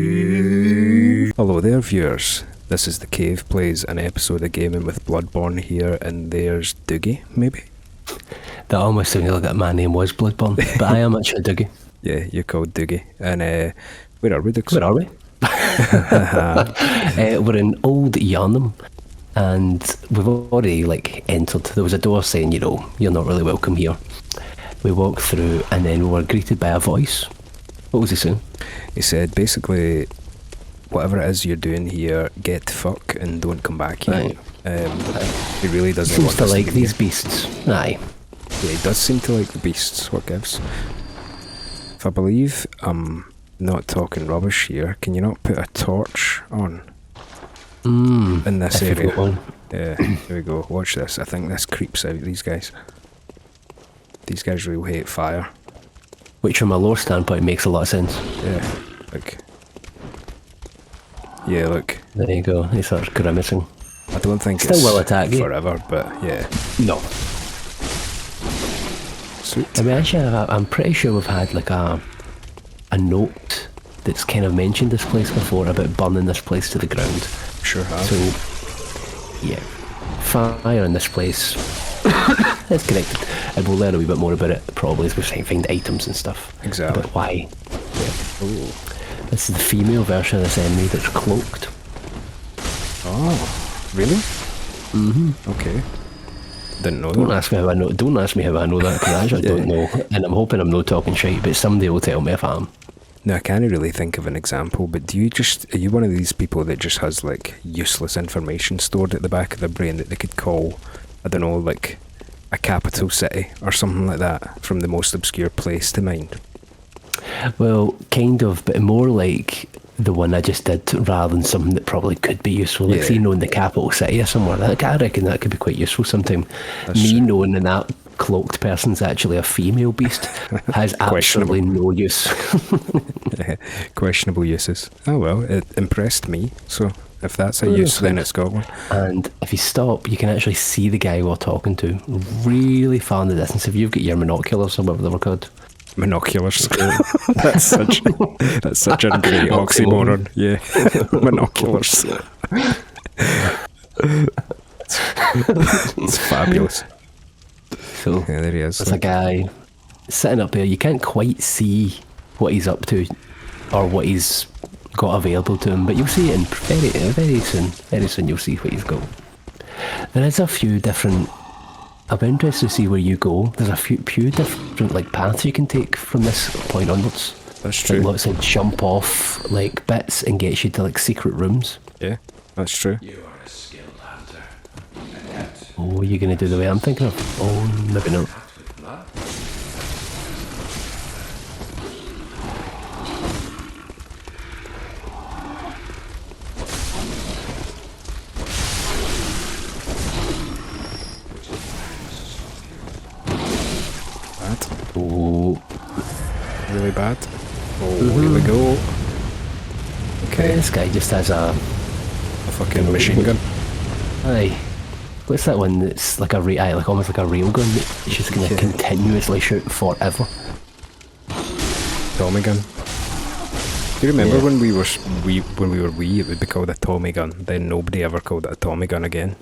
Cave. Hello there, viewers. This is The Cave Plays, an episode of Gaming with Bloodborne here, and there's Dougie, maybe? That almost sounded like my name was Bloodborne, but I am actually Dougie. Yeah, you're called Dougie. And where are we, Dougie? Where are we? We're in Old Yharnam, and we've already entered. There was a door saying, you're not really welcome here. We walked through, and then we were greeted by a voice. What was he saying? He said, basically, whatever it is you're doing here, get fuck and don't come back here. Right. He really doesn't Seems want to us like be these here. beasts. Aye. Yeah, he does seem to like the beasts, what gives. If I believe I'm not talking rubbish here, can you not put a torch on in this if you've area? got one. Yeah, here we go. Watch this. I think this creeps out these guys. These guys really hate fire. Which from a lore standpoint makes a lot of sense. Yeah, look. Yeah, look. There you go. He starts grimacing. I don't think Still it's will attack you. forever, but yeah. No. Sweet. I mean, actually, I'm pretty sure we've had a note that's kind of mentioned this place before about burning this place to the ground. Sure have. So, yeah, fire in this place is connected. And we'll learn a wee bit more about it probably as we find items and stuff. Exactly. About why. Yeah. Ooh. This is the female version of this enemy that's cloaked. Oh, really? Mm-hmm. Okay. Didn't know Don't that. ask me how I know. Don't ask me how I know that because I actually don't know. And I'm hoping I'm not talking shit, but somebody will tell me if I am. No, I can't really think of an example, but are you one of these people that just has useless information stored at the back of their brain that they could call, I don't know, a capital city or something like that from the most obscure place to mind? Well, kind of, but more like the one I just did rather than something that probably could be useful. Like, see, knowing the capital city or somewhere, I reckon that could be quite useful sometime. That's Me true. knowing that cloaked person's actually a female beast has absolutely no use. Questionable uses. Oh well, it impressed me, so if that's a use, then it's got one. And if you stop, you can actually see the guy we're talking to really far in the distance. If you've got your binoculars or whatever they were called. Binoculars. that's such a great oxymoron. Yeah. Binoculars. It's fabulous. So Yeah, there he is. there's a guy sitting up there. You can't quite see what he's up to or what he's got available to him, but you'll see it in very soon. Very soon you'll see what he's got. There is a few different... I'll be interested to see where you go. There's a few different paths you can take from this point onwards. That's true. Lots of jump off bits and gets you to secret rooms. Yeah, that's true. You are a skilled hunter. Oh, you're going to do the way I'm thinking of? Oh, maybe not. With blood? Bad. Oh, Really bad. Oh, here we go. Okay, this guy just has a... a fucking machine gun. Aye. What's that one that's almost like a railgun that's just going to continuously shoot forever? Tommy gun. Do you remember Yeah. when we were wee, it would be called a Tommy gun, then nobody ever called it a Tommy gun again?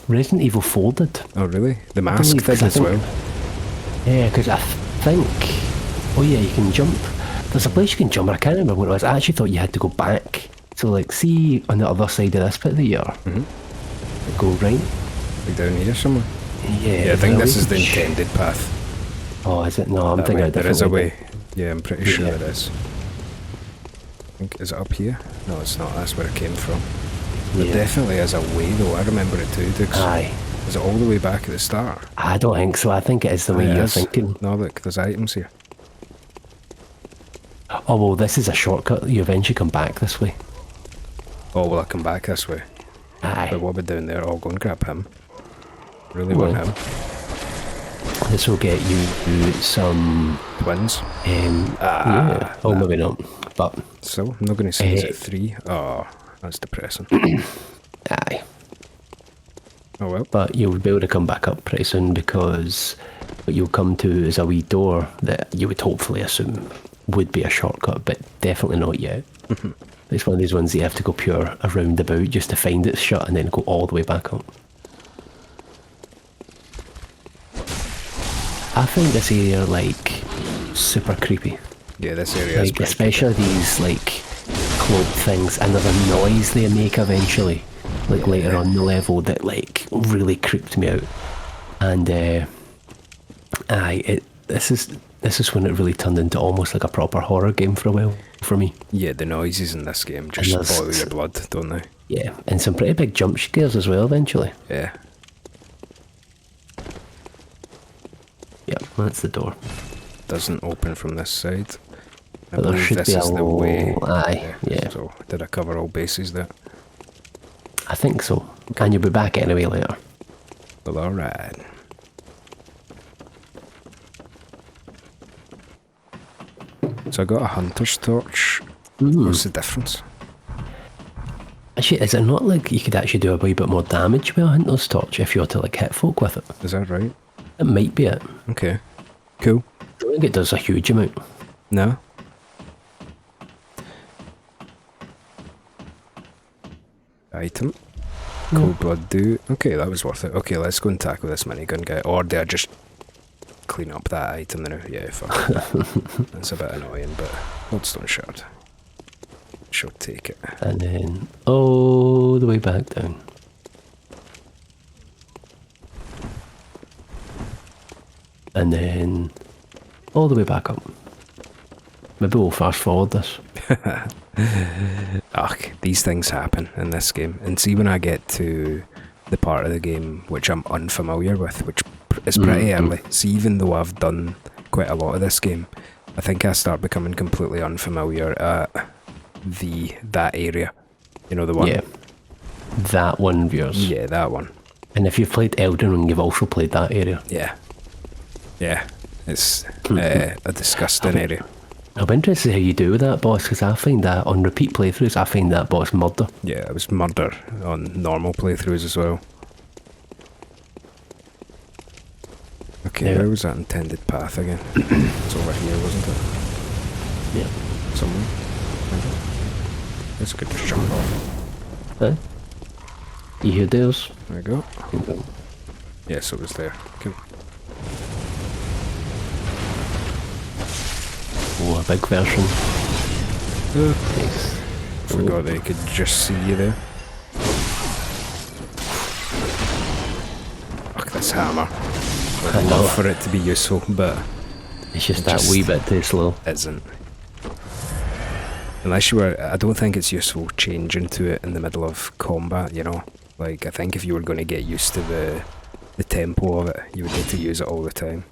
Resident Evil 4 did. Oh really? The Mask believe, did 'cause I as think- well. Yeah, because I think... Oh yeah, you can jump. There's a place you can jump, but I can't remember what it was. I actually thought you had to go back. So see on the other side of this bit that you are. Go right. Like down here somewhere. Yeah, Yeah, I think this is the way. intended path. Oh, is it? No, I'm That thinking way. a There different is a way. way. Yeah, I'm pretty sure Yeah. it is. I think, is it up here? No, it's not. That's where it came from. There Yeah. definitely is a way though. I remember it too, Dukes. Aye. Is it all the way back at the start? I don't think so. I think it is the way Aye, you're it is. thinking. No, look, there's items here. Oh, well, this is a shortcut. You eventually come back this way. Oh, will I come back this way? Aye. But what we're doing there, I'll go and grab him. Really want Well. him. This will get you some... Twins. yeah. Oh, maybe not. But, So, I'm not going to say is it 3? Oh, that's depressing. aye. Oh well. But you'll be able to come back up pretty soon because what you'll come to is a wee door that you would hopefully assume would be a shortcut, but definitely not yet. It's one of these ones that you have to go pure around about just to find it's shut and then go all the way back up. I find this area like super creepy. Yeah, this area is Like pretty especially these like cloaked things, and there's a noise they make eventually, like later on in the level, that like really creeped me out. And this is when it really turned into almost like a proper horror game for a while for me. Yeah, the noises in this game just boil your blood, don't they? Yeah, and some pretty big jump scares as well eventually. Yeah. Yep, that's the door. Doesn't open from this side. I But there believe should this be is the way. Aye, yeah. So, did I cover all bases there? I think so. And you'll be back anyway later. Well, alright. So I got a hunter's torch. What's the difference? Actually, is it not like you could actually do a wee bit more damage with a hunter's torch if you were to like hit folk with it? Is that right? It might be it. Okay. Cool. I don't think it does a huge amount. No? Item. Cold blood do. Okay, that was worth it. Okay, let's go and tackle this minigun guy. Or do I just clean up that item then? Yeah, fuck it. That's a bit annoying, but Bloodstone Shard. She'll take it. And then all the way back down. And then all the way back up. Maybe we'll fast forward this. Ugh, these things happen in this game. And see, when I get to the part of the game which I'm unfamiliar with, which is pretty early. See, even though I've done quite a lot of this game, I think I start becoming completely unfamiliar at that area. You know, the one? Yeah. That one of yours. Yeah, that one. And if you've played Elden Ring, you've also played that area. Yeah. Yeah. It's a disgusting area. I'll be interested how you do with that boss, because I find that on repeat playthroughs, I find that boss murder. Yeah, it was murder on normal playthroughs as well. Okay, Yeah. where was that intended path again? It's over here, wasn't it? Yeah. Somewhere? Maybe? Let's go just jump off. Huh? You hear those? There we go. Yes, it was there. Cool. Oh, a big version. Nice. Forgot that you could just see you there. Fuck this hammer. I I'd know. love for it to be useful, but It's just It that just- wee bit too slow. isn't. Unless you were, I don't think it's useful changing to it in the middle of combat, you know? Like, I think if you were going to get used to the tempo of it, you would need to use it all the time.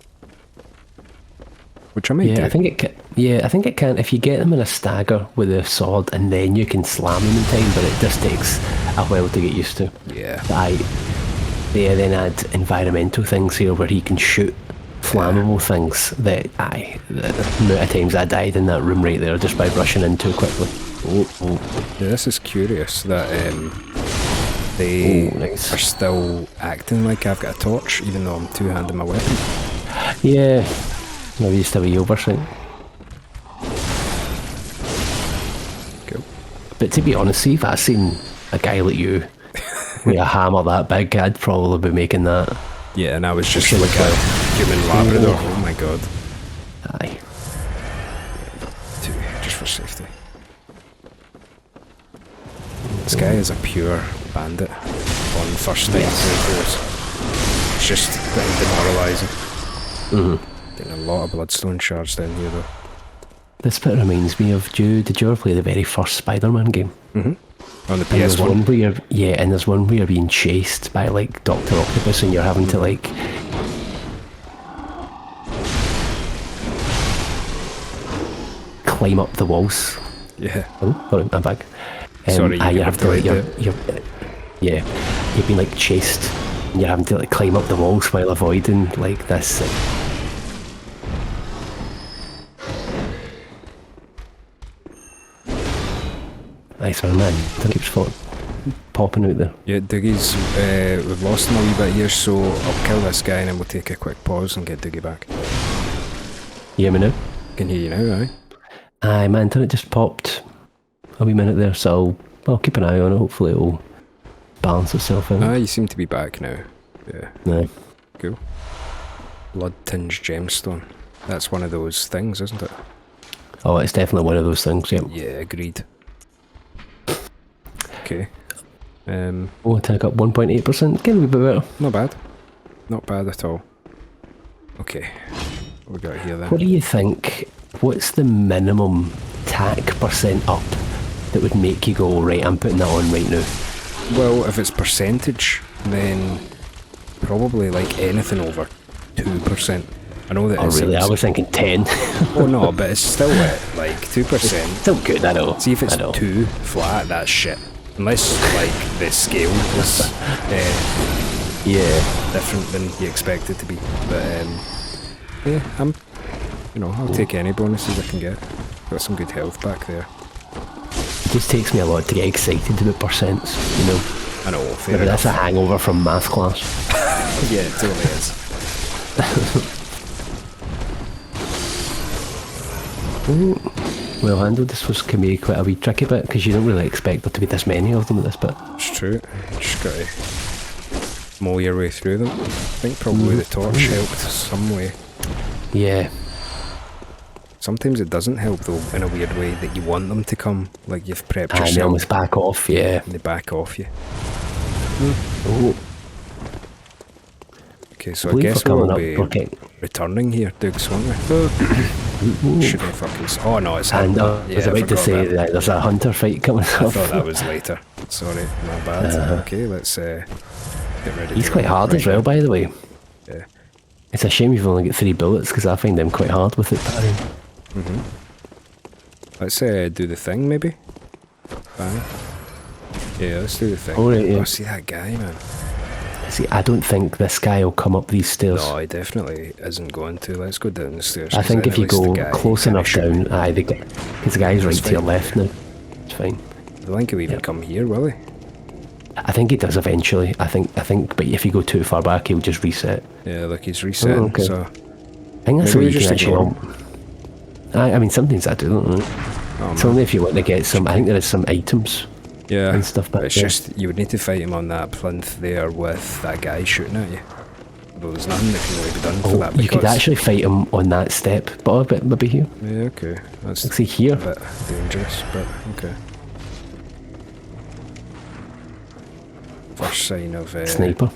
Which I might do. I think it can. Yeah, I think it can. If you get them in a stagger with a sword, and then you can slam them in time, but it just takes a while to get used to. Yeah. They then add environmental things here where he can shoot flammable things that the amount of times I died in that room right there just by rushing in too quickly. Yeah, this is curious that they Nice. are still acting like I've got a torch, even though I'm two-handing my weapon. Yeah, maybe used to be oversight. Cool. But to be honest, see if I seen a guy like you with a hammer that big, I'd probably be making that. Yeah, and I was just Sure, like a human Labrador. Oh my god. Aye. Two, just for safety. This guy is a pure bandit on first time playthroughs. It's just pretty demoralising. Getting a lot of bloodstone shards down here though. This bit reminds me of, did you ever play the very first Spider-Man game? On the And there's one PS1. where and there's one where you're being chased by like Dr. Octopus and you're having to like climb up the walls. Yeah. Oh, sorry, I'm back. Sorry, you you have to like, replayed you've been like chased and you're having to like climb up the walls while avoiding like this. Nice one, man. That keeps popping out there. Yeah, Dougie's, we've lost him a wee bit here, so I'll kill this guy and then we'll take a quick pause and get Dougie back. You hear me now? Can hear you now, aye? Aye, my internet just popped a wee minute there, so I'll keep an eye on it. Hopefully it'll balance itself out. Ah, you seem to be back now. Yeah, Aye. cool. Blood-tinged gemstone. That's one of those things, isn't it? Oh, it's definitely one of those things, yeah. Yeah, agreed. Okay. Oh, attack up 1.8%. Getting a wee bit better. Not bad. Not bad at all. Okay. What we got here then? What do you think? What's the minimum tack percent up that would make you go, right, I'm putting that on right now? Well, if it's percentage, then probably like anything over 2%. I know that Oh, it really? I seems- was thinking 10. Oh no, but it's still at like 2%. Still good, I know. See if it's I know. 2 flat, that's shit. Unless like the scale is Yeah. different than you expect it to be. But yeah, I'll take any bonuses I can get. Got some good health back there. It just takes me a lot to get excited about percents, you know. I know, fair Maybe that's enough. a hangover from math class. Yeah, it totally is. Well handled. This was can be quite a wee tricky bit because you don't really expect there to be this many of them at this bit. It's true. Just gotta mow your way through them. I think probably the torch helped some way. Yeah. Sometimes it doesn't help though, in a weird way, that you want them to come, like you've prepped And they yourself almost back off, yeah. and they back off you. Oh, Okay, so I believe guess we're coming we'll up. be Okay. returning here, Dougs, won't we? Shouldn't fucking... Oh no, it's And him. I was about to say that there's a hunter fight coming I up. thought that was later. Sorry, my bad. Okay, let's get ready. He's to quite go hard right as well, now. by the way. Yeah. It's a shame you've only got 3 bullets because I find them quite hard with it parrying. Let's do the thing, maybe? Bang. Yeah, let's do the thing. Oh, right, yeah. Oh, see that guy, man. See, I don't think this guy will come up these stairs. No, he definitely isn't going to. Let's go down the stairs. I 'cause think then if you at least go the guy close can't enough shoot me. down, aye, because the guy's right That's to your fine. left now. It's fine. I don't think he'll even come here, will he? I think he does eventually. I think, but if you go too far back, he'll just reset. Yeah, look, he's resetting, Oh, okay. so... I think that's Maybe what we you can just actually. ignore I mean, sometimes I do, don't know. Oh, It's man. only if you want to get some. I think there is some items. Yeah, and stuff back but it's there. just, you would need to fight him on that plinth there with that guy shooting at you. Although there's nothing that can really be done for Oh, that you could because... actually fight him on that step, but a bit maybe here. Yeah, okay. That's Let's see here. a bit dangerous, but okay. First sign of... Sniper.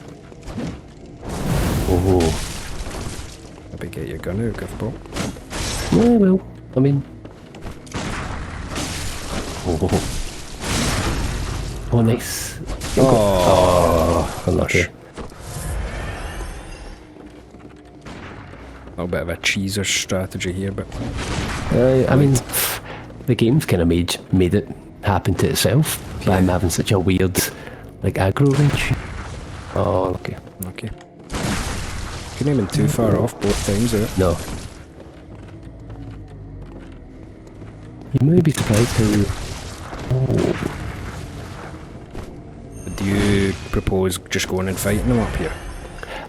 Oh, Maybe get your gun out, Guffbaw. yeah, well, I mean. Oh, oh, nice. Oh, Unlucky. A little bit of a cheeser strategy here, but... I mean, the game's kind of made it happen to itself by him having such a weird, like, aggro range. Oh, okay. Okay. Couldn't even too far off both times, eh? No. You may be surprised how... Oh. Do you propose just going and fighting them up here?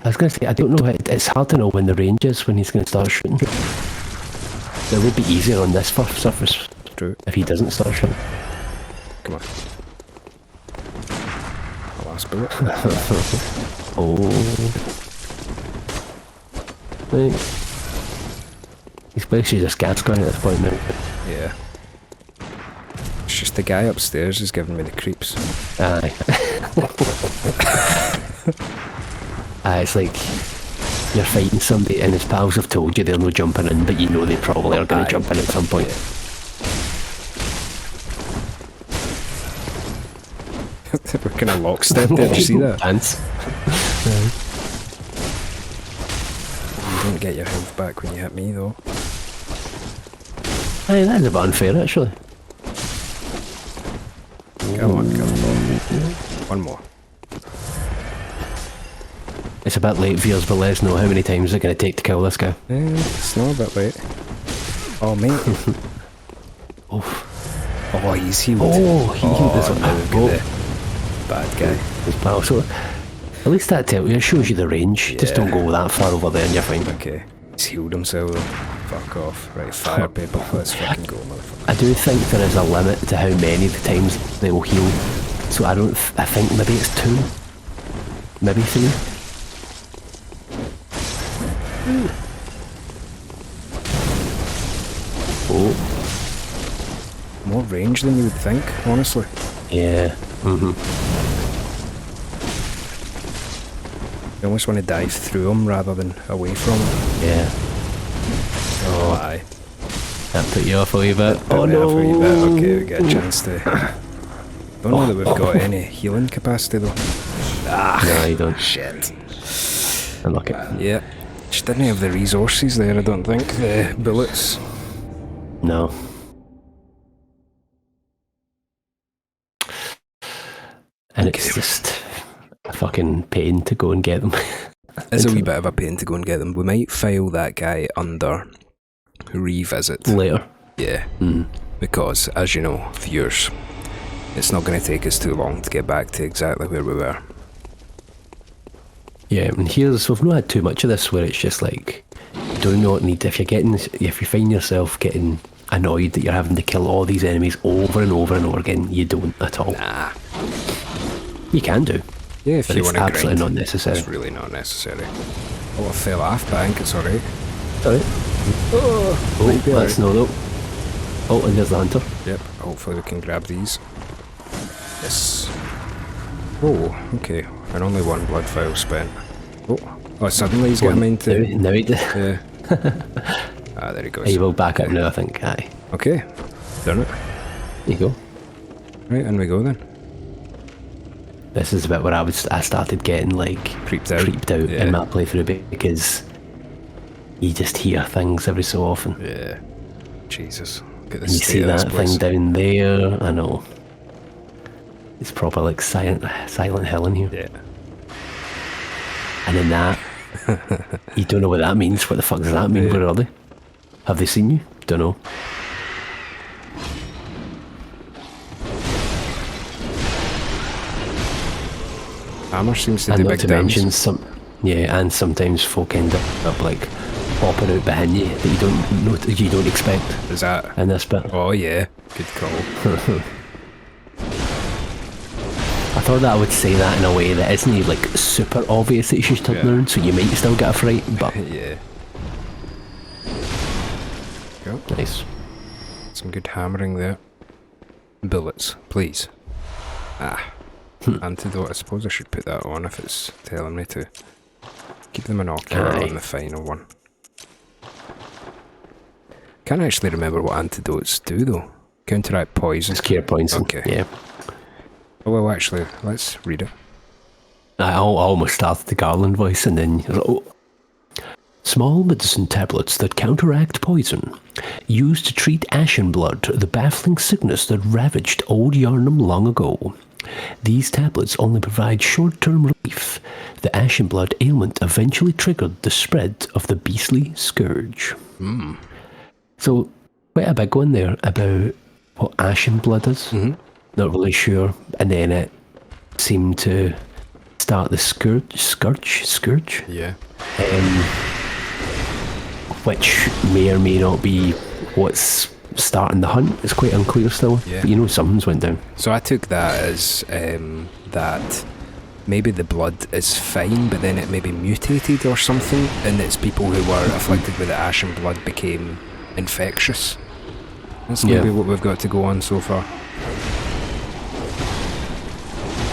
I was going to say, I don't know, it's hard to know when the range is when he's going to start shooting. It would be easier on this surface True. if he doesn't start shooting. Come on. The last bullet. Oh. Right. He's basically just gas going at this point now. Yeah. It's just the guy upstairs is giving me the creeps. Aye. It's like you're fighting somebody and his pals have told you they're not jumping in, but you know they probably are going Aye. to jump in at some point. We're kind of lockstep there, did you see that? Pants. You don't get your health back when you hit me, though. Aye, that is a bit unfair actually. Come on, Guffbaw. One more. It's a bit late viewers, but let us know how many times it's going to take to kill this guy. It's not a bit late. Oh, mate. Oof. Oh, he's healed. Oh, he healed this one. now we've got the bad guy. His pal. So at least that shows you the range. Just Yeah. don't go that far over there and you're fine. Okay. He's healed himself, though. Fuck off. Right, fire paper. Let's fucking go, motherfucker. I do think there is a limit to how many of the times they will heal. So I think maybe it's 2. Maybe 3. Oh. More range than you would think, honestly. Yeah. You almost want to dive through them rather than away from them. Yeah. Oh, aye. That put you off a wee bit. Put me off a wee bit. Okay, we get a chance to... Don't know that we've got any healing capacity though. No, you don't. Shit. Unlucky. Yeah. Just didn't have the resources there, I don't think. The bullets. No. And it's just a fucking pain to go and get them. It's a wee bit of a pain to go and get them. We might file that guy under revisit. Later. Yeah. Because, as you know, viewers, it's not going to take us too long to get back to exactly where we were. Yeah, and we've not had too much of this where it's just like, do not need, if you find yourself getting annoyed that you're having to kill all these enemies over and over and over again, you don't at all. Nah. You can do. Yeah, if but you it's want to absolutely grind. not necessary. It's really not necessary. Oh, I fell off, but I think it's alright. Alright. Oh, that's no though. Oh, and there's the hunter. Yep, hopefully we can grab these. Yes. Oh, okay. And only 1 blood vial spent. Oh, suddenly he's getting mine too. Now he did. Yeah. There he goes. He will back up now, I think. Aye. Okay, done it. There you go. Right, and we go then. This is the bit where I started getting like Creeped out in my playthrough because you just hear things every so often. Yeah. Jesus. Look at And you see that thing down there. I know. It's proper like Silent Hill in here. Yeah. And then that, you don't know what that means. What the fuck does that mean? Where are they? Have they seen you? Don't know. Hammer seems to And do not big to damage. mention and sometimes folk end up like popping out behind you that you don't expect Is that? in this bit. Oh yeah, good call. I thought that I would say that in a way that isn't like super obvious that you should turn around, so you might still get a fright, but Yeah. Go. nice. Some good hammering there. Bullets, please. Antidote. I suppose I should put that on if it's telling me to. Keep the monocular Aye. on the final one. Can't actually remember what antidotes do though. Counteract poison. It's cure points. Okay. Yeah. Oh well, actually, let's read it. I almost started the Garland voice and then small medicine tablets that counteract poison, used to treat ashen blood, the baffling sickness that ravaged Old Yharnam long ago. These tablets only provide short-term relief. The ashen blood ailment eventually triggered the spread of the beastly scourge. So, quite a big one there about what ashen blood is. Not really sure. And then it seemed to start the scourge, Yeah. which may or may not be what's starting the hunt. It's quite unclear still. Yeah. But you know something's went down. So I took that as that maybe the blood is fine, but then it maybe mutated or something, and it's people who were afflicted with the ashen blood became infectious. That's maybe what we've got to go on so far.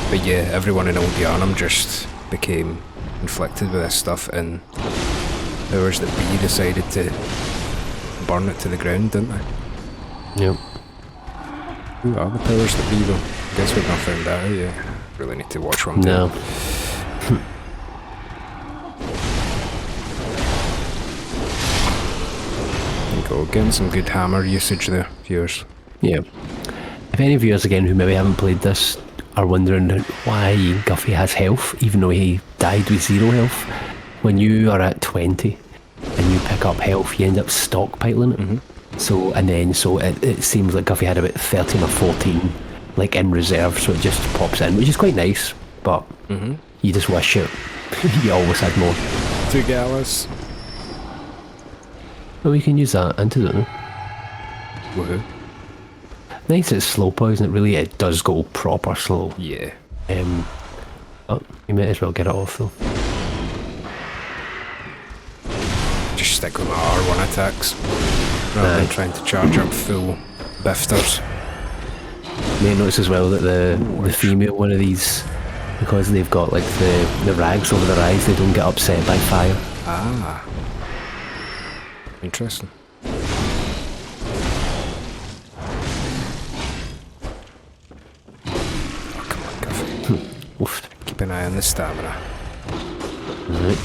But yeah, everyone in Old Yharnam just became inflicted with this stuff, and powers that be decided to burn it to the ground, didn't they? Yep. Who are the powers that be though? Guess we've not found that out yet. Really need to watch what I'm doing. No. There you go, getting some good hammer usage there, viewers. Yeah. If any viewers again who maybe haven't played this are wondering why Guffy has health, even though he died with 0 health, when you are at 20 and you pick up health, you end up stockpiling it. So it seems like Guffy had about 13 or 14 like in reserve, so it just pops in, which is quite nice, but you just wish you always had more. 2 galas. But we can use that antidote. No? Woohoo. Nice, it's slow poison. It does go proper slow. Yeah. But you might as well get it off though. Just stick with my R1 attacks rather than trying to charge up full bifters. You may notice as well that the female one of these, because they've got like the rags over their eyes, they don't get upset by fire. Ah. Interesting. Oh, come on, Guffy. Oof. Keep an eye on the stamina. Right.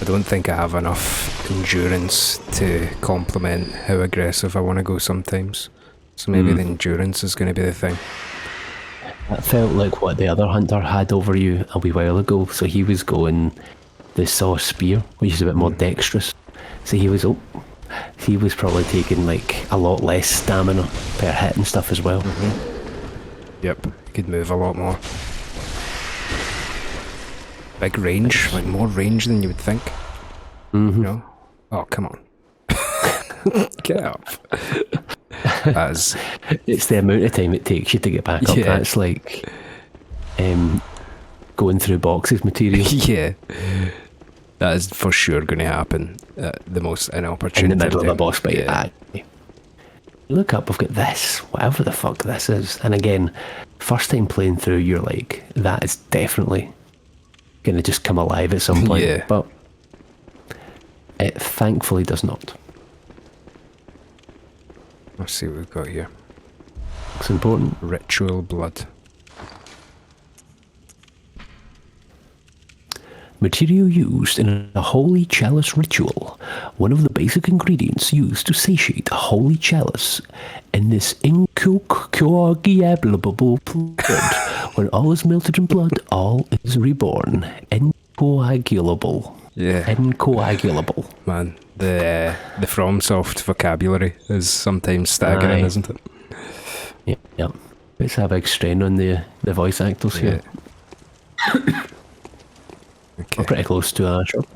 I don't think I have enough endurance to complement how aggressive I want to go sometimes. So maybe the endurance is going to be the thing. That felt like what the other hunter had over you a wee while ago. So he was going the saw spear, which is a bit more dexterous. So he was probably taking like a lot less stamina per hit and stuff as well. Yep, you could move a lot more. Big range, like more range than you would think. You know? Oh, come on. Get up. That's... It's the amount of time it takes you to get back up. Yeah. That's like going through boxes material. Yeah. That is for sure going to happen at the most inopportune In the middle of a time. boss fight. Yeah. Look up, we've got this, whatever the fuck this is. And again, first time playing through, you're like, that is definitely going to just come alive at some point. Yeah. But it thankfully does not. Let's see what we've got here. It's important. Ritual blood. Material used in a holy chalice ritual. One of the basic ingredients used to satiate a holy chalice. In this incoagulable blood, when all is melted in blood, all is reborn. Incoagulable. Yeah. Incoagulable. Man, the FromSoft vocabulary is sometimes staggering, Aye. isn't it? Yep. Let's have a big strain on the voice actors here. We're Okay, pretty close to a shop.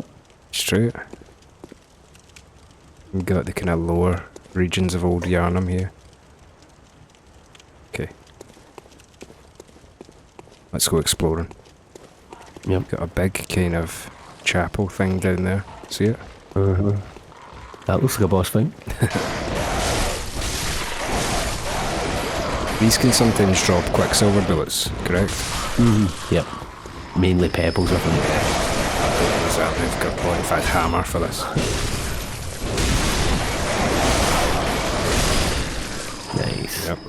straight. We've got the kind of lower regions of Old Yharnam here. Okay. Let's go exploring. Yep. Got a big kind of chapel thing down there. See it? That looks like a boss fight. These can sometimes drop quicksilver bullets, correct? Yep. Mainly pebbles, I think. I don't know exactly. I've got a in fact hammer for this. Nice. Yep.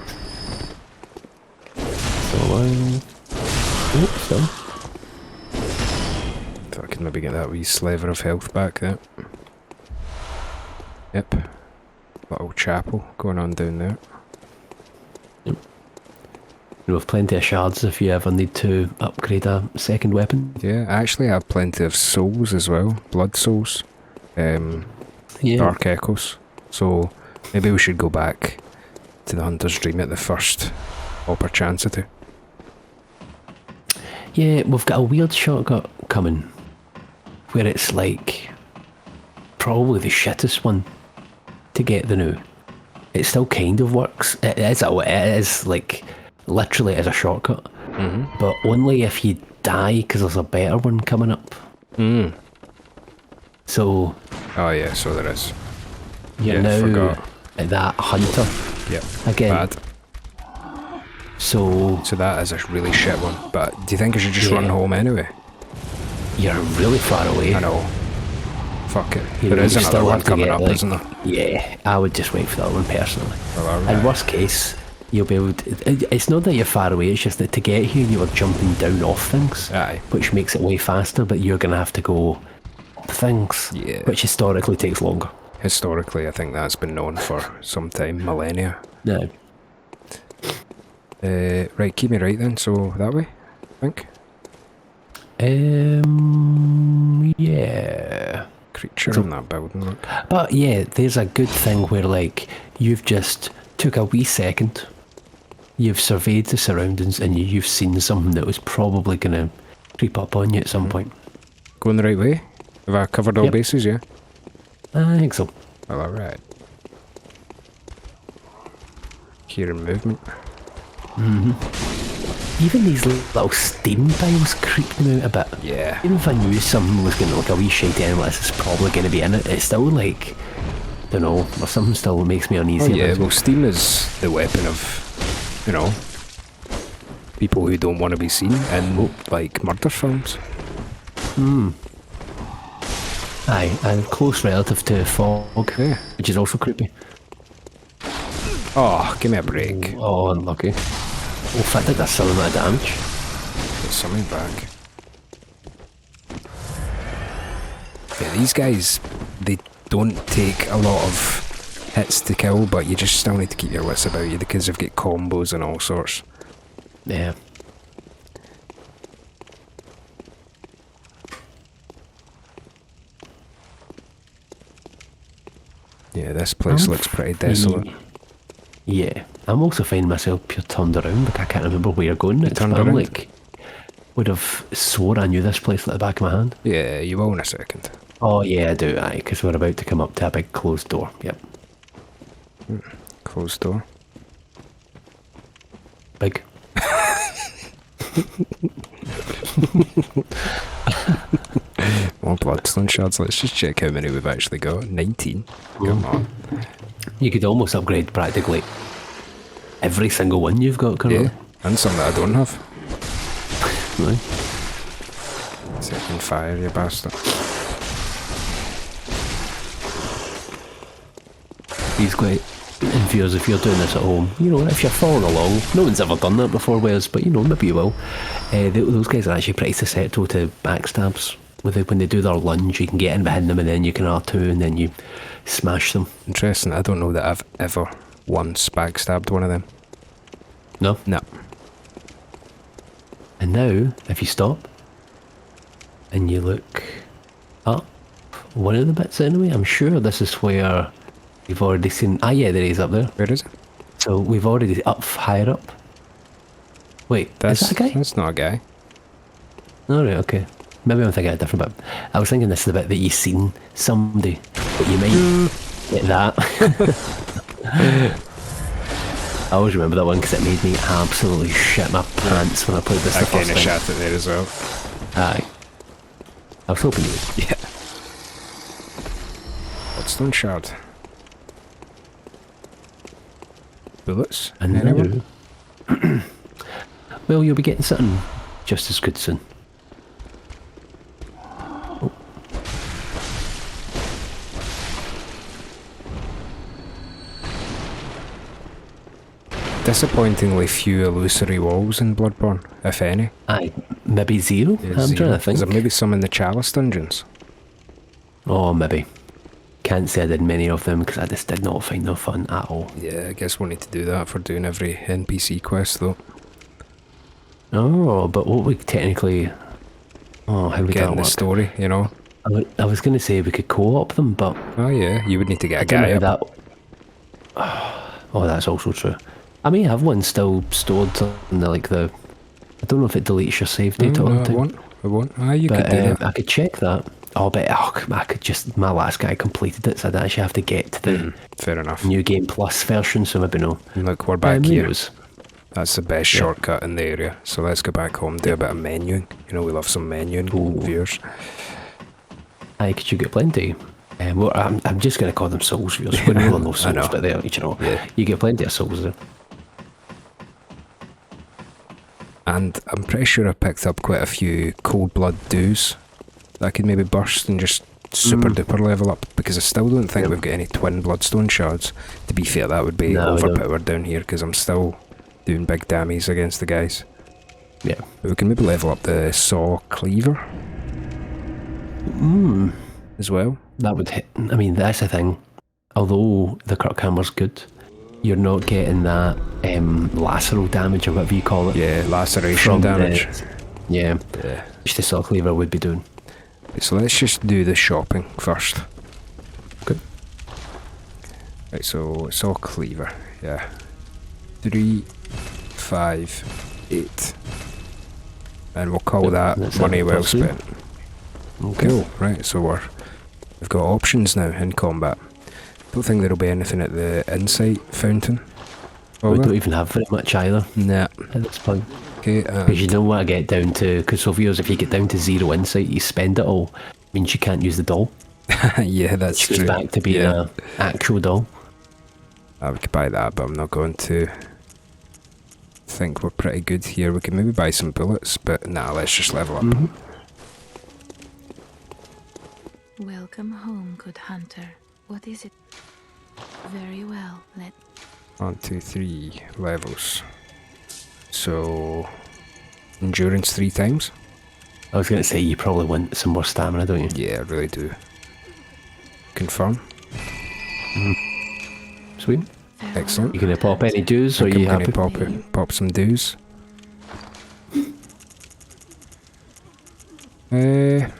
So, oops, done. Thought I could maybe get that wee sliver of health back there. Yep. Little chapel going on down there. We have plenty of shards if you ever need to upgrade a second weapon. Yeah, I actually have plenty of souls as well. Blood souls. Dark echoes. So maybe we should go back to the Hunter's Dream at the first opportunity. Yeah, we've got a weird shortcut coming where it's like probably the shittest one to get the new. It still kind of works. It is like literally as a shortcut, but only if you die because there's a better one coming up. So Oh yeah, so there is. you're Yeah, now forgot. at that hunter Yep. again. Bad. So So that is a really shit one. But do you think I should just Yeah. run home anyway? you're really far away. I know. Fuck it. You There know, is you another still one have to coming get, up, like- isn't there? Yeah, I would just wait for that one personally. Well, In alright. worst case, you'll be able to, it's not that you're far away, it's just that to get here you are jumping down off things, Aye. which makes it way faster, but you're going to have to go up things, Yeah. which historically takes longer. Historically, I think that's been known for some time, millennia. No. Right, keep me right then, so that way, I think. Yeah. Creature So- in that building, look. But yeah, there's a good thing where like you've just took a wee second, you've surveyed the surroundings and you've seen something that was probably going to creep up on you at some point. Going the right way? Have I covered all Yep. bases, yeah? I think so. Well, alright. Hearing movement. Even these little steam piles creep me out a bit. Yeah. Even if I knew something was going to, like a wee shitey animal, this is probably going to be in it, it's still like, don't know, or something still makes me uneasy. Oh yeah, about it. well steam is the weapon of, you know, people who don't want to be seen in, like, murder films. Aye, a close relative to fog, Yeah. which is also creepy. Oh, give me a break. Oh, unlucky. Oh, fuck, did that some amount of damage. Get something back. Yeah, these guys, they don't take a lot of hits to kill, but you just still need to keep your wits about you because they've got combos and all sorts. Yeah. Yeah, this place looks pretty desolate. Yeah. I'm also finding myself pure turned around, like I can't remember where you're going next, turned but I'm around? like, would have swore I knew this place like the back of my hand. Yeah, you will in a second. Oh yeah, I do, aye, because we're about to come up to a big closed door. Yep. Closed door. Big. More bloodstone shards. Let's just check how many we've actually got. 19. Come on. You could almost upgrade practically every single one you've got currently. Yeah, and some that I don't have. Right. Second fire, you bastard. These great. And viewers, if you're doing this at home, you know, if you're following along, no one's ever done that before, Wes, but you know, maybe you will. Those guys are actually pretty susceptible to backstabs. When they do their lunge, you can get in behind them and then you can R2 and then you smash them. Interesting. I don't know that I've ever once backstabbed one of them. No? No. And now, if you stop and you look up one of the bits anyway, I'm sure this is where we've already seen. Ah, yeah, there he is up there. Where is it? So we've already up higher up. Wait, is that a guy? That's not a guy. No, right, okay. Maybe I'm thinking of a different bit. I was thinking this is the bit that you've seen somebody, but you might get that. I always remember that one because it made me absolutely shit my pants when I played this I the first kind of time. shot it there as well. Aye. I was hoping you would. Yeah. Bloodstone shard. Bullets? And Anyone? now, well, you'll be getting something just as good soon. Oh. Disappointingly few illusory walls in Bloodborne, if any. Aye, maybe zero? Yeah, I'm zero. trying to think. Is there maybe some in the Chalice dungeons? Oh, maybe. Can't say I did many of them because I just did not find them fun at all. Yeah, I guess we'll need to do that for doing every NPC quest though. Oh, but what we technically... Oh, how would Getting that the work? story, you know. I was going to say we could co-op them, but... Oh yeah, you would need to get a I don't guy know up. that... Oh, that's also true. I may have one still stored on the, like the... I don't know if it deletes your save data all No, the it time. won't. Ah, you could But do that. I could check that. Oh, but I could just... My last guy completed it, so I'd actually have to get to the Fair enough. New Game Plus version, so maybe no. Look, we're back here. Menus. That's the best shortcut in the area. So let's go back home, do a bit of menuing. You know, we love some menuing, Ooh. viewers. Aye, could you get plenty? Well, I'm just going to call them souls viewers. We're not on those I souls, know. but they're, you know, Yeah. you get plenty of souls there. And I'm pretty sure I picked up quite a few cold blood dews that I could maybe burst and just super duper level up, because I still don't think we've got any twin bloodstone shards. To be fair, that would be No, we don't. overpowered down here because I'm still doing big damage against the guys. Yeah. But we can maybe level up the saw cleaver as well. That would hit. I mean, that's the thing. Although the Kirk hammer's good, you're not getting that laceral damage or whatever you call it. Yeah, laceration from damage. Yeah. Yeah. Which the saw cleaver would be doing. So let's just do the shopping first. Good. Right, so saw cleaver. Yeah. 3, 5, 8. And we'll call Yep, that that's money it. well That's it. spent. Okay. Cool. Right, so we've got options now in combat. Don't think there'll be anything at the insight fountain. We Will don't there? even have very much either Nah. at this point. Okay. Because you don't want to get down to, because Sophia's, if you get down to 0 insight, you spend it all, means you can't use the doll. Yeah, that's Which true. goes back to being a actual doll. I could buy that, but I'm not going to. Think we're pretty good here. We can maybe buy some bullets, but nah, let's just level up. Welcome home, good hunter. What is it? Very well, let 1, 2, 3 levels. So, endurance 3 times? I was going to say, you probably want some more stamina, don't you? Yeah, I really do. Confirm. Sweet. Excellent. You going to pop any dues, or are I'm you gonna happy? pop some dues. Yeah,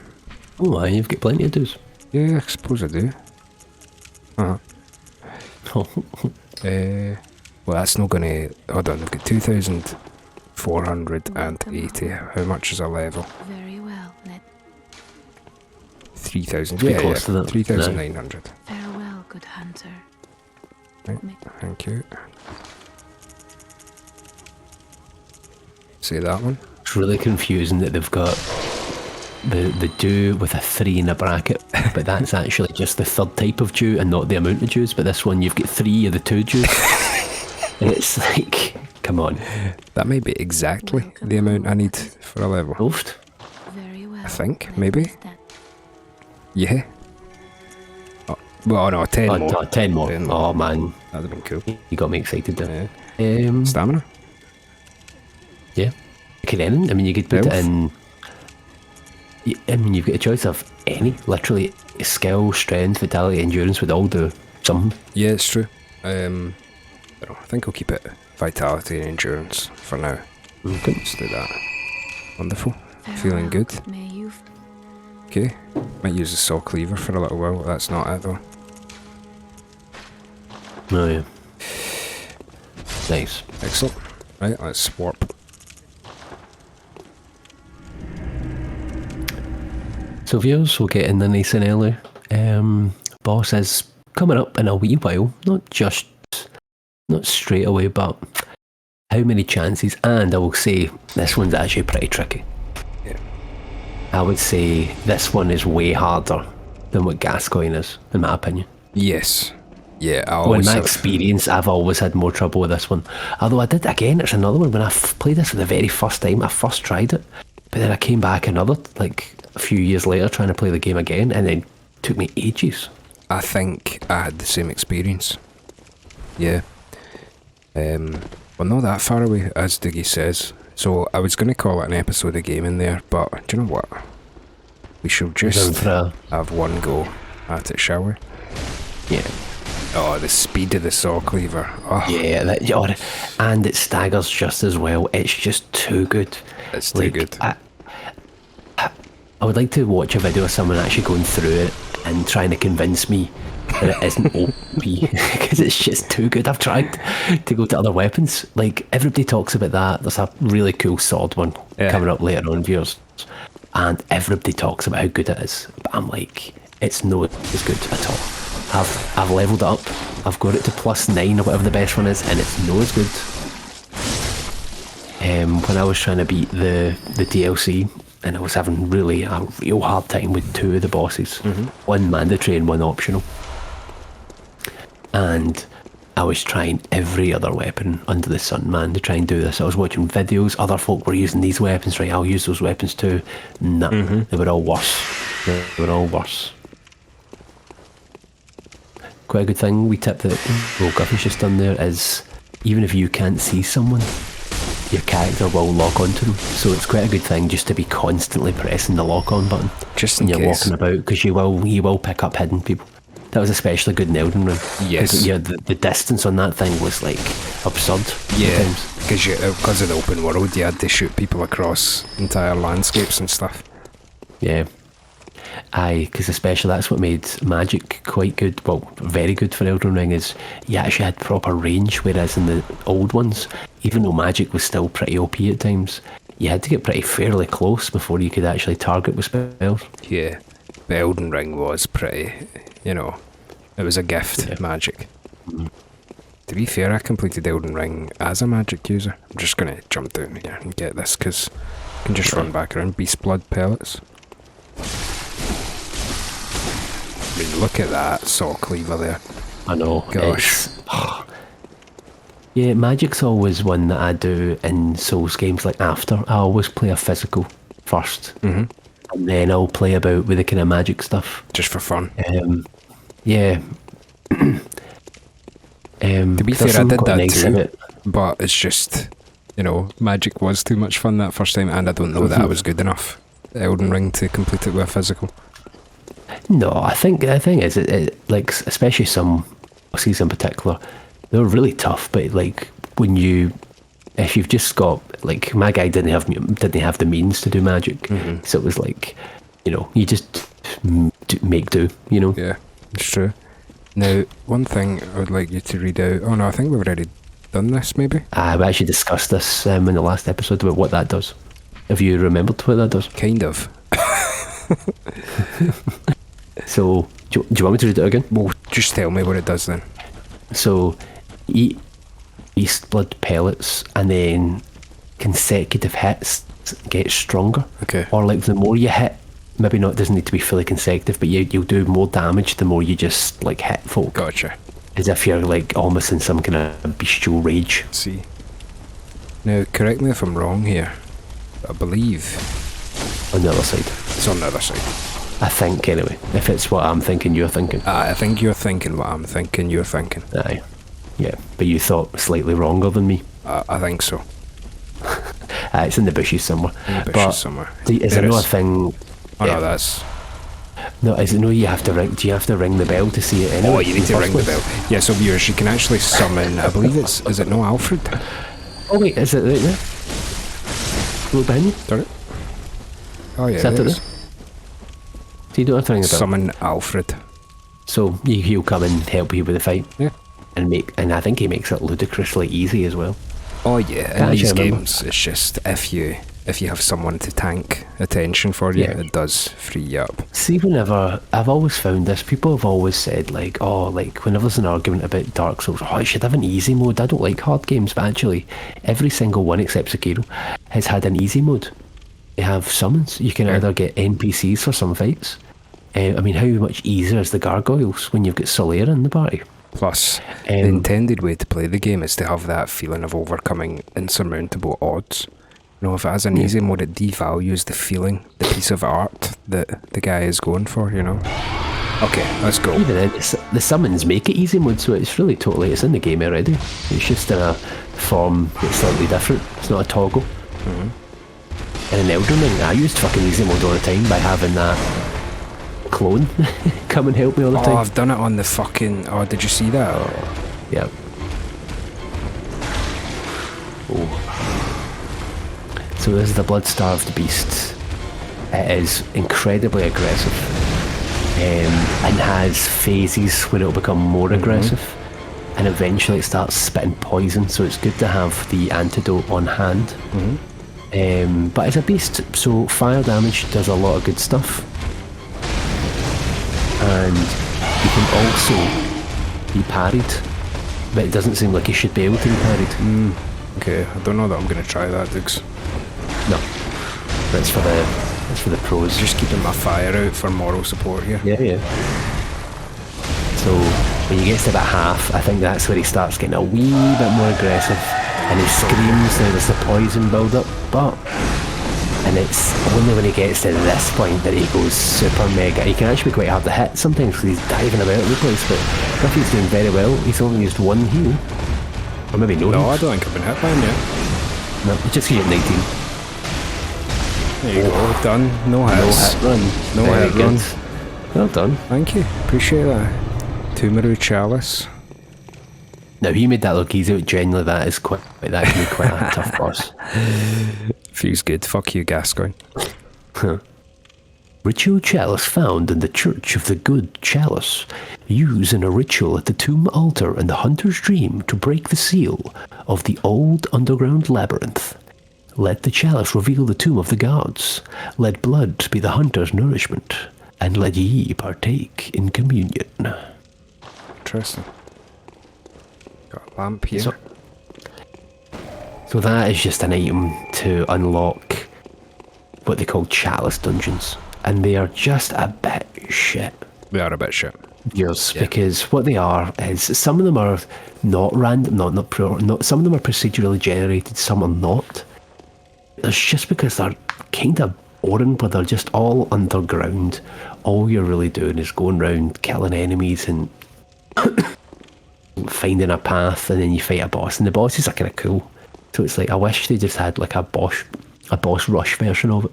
Oh, aye, you've got plenty of dues. I suppose I do. Uh-huh. Oh, Well, that's not gonna... Hold on, I've got 2,480. How much is a level? very well, let 3,000. Pretty Yeah, close to that. 3,900. farewell, good hunter. Right, thank you. See that one? it's really confusing that they've got the dew with a 3 in a bracket, but that's actually just the third type of dew and not the amount of dews. But this one, you've got 3 of the 2 dews. And it's like, come on. That may be exactly the amount I need for a level. Oofed. Very well. I think, let maybe. understand. Yeah. Oh, well, no, 10 more. 10 more. 10 more. Oh, man. That'd have been cool. You got me excited there. Yeah. Stamina? Yeah. Karenin, I mean, you could put it Health? in... I mean, you've got a choice of any. Literally, skill, strength, vitality, endurance would all do something. Yeah, it's true. I don't know, I think I'll keep it vitality and endurance for now. Okay. Let's do that. Wonderful. Feeling Farewell, good. May you Okay. Might use the saw cleaver for a little while. That's not it though. Oh, yeah. Nice. Excellent. Right, let's warp. So viewers, we'll get in the nice and early. Boss is coming up in a wee while. Not straight away, but how many chances? And I will say, this one's actually pretty tricky. Yeah. I would say this one is way harder than what Gascoigne is, in my opinion. Yes. Yeah, I Well, in always my have... experience, I've always had more trouble with this one. Although I did, again, it's another one, when I played this for the very first time, I first tried it, but then I came back a few years later trying to play the game again, and then it took me ages. I think I had the same experience. Yeah. Well, not that far away, as Dougie says. So I was going to call it an episode of gaming there, but do you know what? We shall Down just for a- have one go at it, shall we? yeah. Oh, the speed of the saw cleaver. Oh, Yeah, and it staggers just as well. It's just too good. it's too good. I would like to watch a video of someone actually going through it and trying to convince me that it isn't OP, because it's just too good. I've tried to go to other weapons. Like, everybody talks about that. There's a really cool sword one coming up later on, viewers, and everybody talks about how good it is. But I'm like, it's not as good at all. I've leveled it up. I've got it to +9 or whatever the best one is, and it's not as good. When I was trying to beat the DLC, and I was having a real hard time with 2 of the bosses, one mandatory and one optional, and I was trying every other weapon under the sun, man, to try and do this. I was watching videos, other folk were using these weapons, right, I'll use those weapons too. No, they were all worse. Quite a good thing, we tip that Guffba's just done there is, even if you can't see someone, your character will lock onto them. So it's quite a good thing just to be constantly pressing the lock on button Just when in you're case. walking about, because you will pick up hidden people. That was especially good in Elden Ring. Yes. 'Cause, yeah, the distance on that thing was like absurd. Yeah, sometimes. because of the open world, you had to shoot people across entire landscapes and stuff. Yeah. Aye, because especially that's what made Magic quite good, well, very good for Elden Ring, is you actually had proper range, whereas in the old ones, even though Magic was still pretty OP at times, you had to get fairly close before you could actually target with spells. Yeah, the Elden Ring was pretty, It was a gift, Yeah. magic. To be fair, I completed Elden Ring as a magic user. I'm just going to jump down here and get this, because I can just run back around. Beast blood pellets. I mean, look at that saw cleaver there. I know. Gosh. Yeah, magic's always one that I do in Souls games. Like after, I always play a physical first, and then I'll play about with the kind of magic stuff. Just for fun. Yeah. To be there's fair, I something did quite that nice too, in it. but it's just, you know, magic was too much fun that first time, and I don't know that I was good enough at Elden Ring to complete it with a physical. No, I think the thing is, it like especially some seasons in particular, they're really tough. But like if you've just got like my guy didn't have the means to do magic, so it was like, you know, you just make do, you know. Yeah, it's true. Now, one thing I would like you to read out. Oh no, I think we've already done this. Maybe. We actually discussed this in the last episode about what that does. Have you remembered what that does? Kind of. So, do you want me to read it again? Well, just tell me what it does then. So, eat beast blood pellets, and then consecutive hits get stronger. Okay. Or like the more you hit, maybe not, doesn't need to be fully consecutive, but you'll do more damage the more you just like hit folk. Gotcha. As if you're like almost in some kind of bestial rage. See. Now, correct me if I'm wrong here. I believe On the other side, it's on the other side. I think anyway. If it's what I'm thinking, you're thinking. I think you're thinking what I'm thinking you're thinking. Aye. Yeah, but you thought slightly wronger than me. I think so. It's in the bushes somewhere. In the bushes But somewhere. Is there There no is. thing? Oh Yeah. no, that's... No, is it no? You have to ring. Do you have to ring the bell to see it? Anyway, Oh, you need to ring the bell. Yeah, so viewers, you can actually summon... I believe it's... Is it no Alfred? Oh wait, is it right there? Look behind you. Got it? Oh yeah, Is that it it is. there? So you don't have to ring the bell. Summon Alfred. So he'll come and help you with the fight. Yeah. And I think he makes it ludicrously easy as well. Oh yeah, in Can't these actually remember. games, it's just if you have someone to tank attention for you, Yeah. it does free you up. See, whenever I've always found this, people have always said like, oh, like whenever there's an argument about Dark Souls, oh, it should have an easy mode. I don't like hard games, but actually, every single one except Sekiro has had an easy mode. They have summons. You can either get NPCs for some fights. I mean, how much easier is the gargoyles when you've got Solaire in the party? Plus, the intended way to play the game is to have that feeling of overcoming insurmountable odds. You know, if it has an easy mode, it devalues the feeling, the piece of art that the guy is going for, you know? Okay, let's go. Even then, the summons make it easy mode, so it's really totally, it's in the game already. It's just in a form that's slightly different. It's not a toggle. In an Elden Ring, I used fucking easy mode all the time by having that clone come and help me all the Oh, time. I've done it on the fucking... Oh, did you see that? Yeah. Oh. So this is the blood-starved beast. It is incredibly aggressive, and has phases where it'll become more aggressive, and eventually it starts spitting poison, so it's good to have the antidote on hand. But it's a beast, so fire damage does a lot of good stuff. And you can also be parried, but it doesn't seem like you should be able to be parried. Okay, I don't know that I'm going to try that, Diggs. No, that's for the pros. Just keeping my fire out for moral support here. Yeah. So when he gets to about half, I think that's where he starts getting a wee bit more aggressive, and he screams. Now there's the poison build up, and it's only when he gets to this point that he goes super mega. He can actually be quite hard to hit sometimes because he's diving about the place, but Guffy's doing very well. He's only used one heal, or maybe no. No, heal. I don't think I've been hit by him yet. No, just because you're 19. There you go, done. No hits. No hit run. No Very hit run. good. Well done. Thank you, appreciate that. Tumaru Chalice. Now he made that look easy, but genuinely that can be quite a tough boss. Feels good, fuck you, Gascoigne. Ritual chalice found in the Church of the Good Chalice. Used in a ritual at the tomb altar in the Hunter's Dream to break the seal of the old underground labyrinth. Let the chalice reveal the tomb of the gods. Let blood be the hunter's nourishment. And let ye partake in communion. interesting. Got a lamp here. So that is just an item to unlock what they call chalice dungeons. And they are just a bit shit. They are a bit shit. Yes, Yeah. because what they are is some of them are not random, not some of them are procedurally generated, some are not. It's just because they're kind of boring, but they're just all underground. All you're really doing is going around killing enemies and finding a path, and then you fight a boss, and the bosses are kind of cool. So it's like, I wish they just had like a boss rush version of it,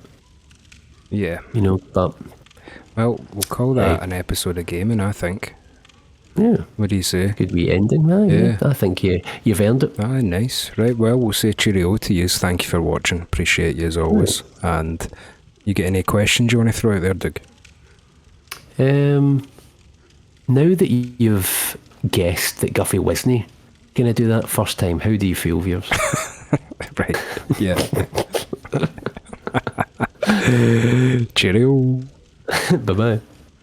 Yeah. you know. But Well, we'll call that Hey. an episode of gaming, I think. yeah, What do you say? good wee ending. Yeah. I think you've earned it. Ah, nice. Right, well, we'll say cheerio to you. Thank you for watching. Appreciate you as always. And you get any questions you want to throw out there, Doug? Now that you've guessed that Guffy wasn't gonna do that first time, how do you feel, viewers? Right, yeah. Cheerio. Bye bye.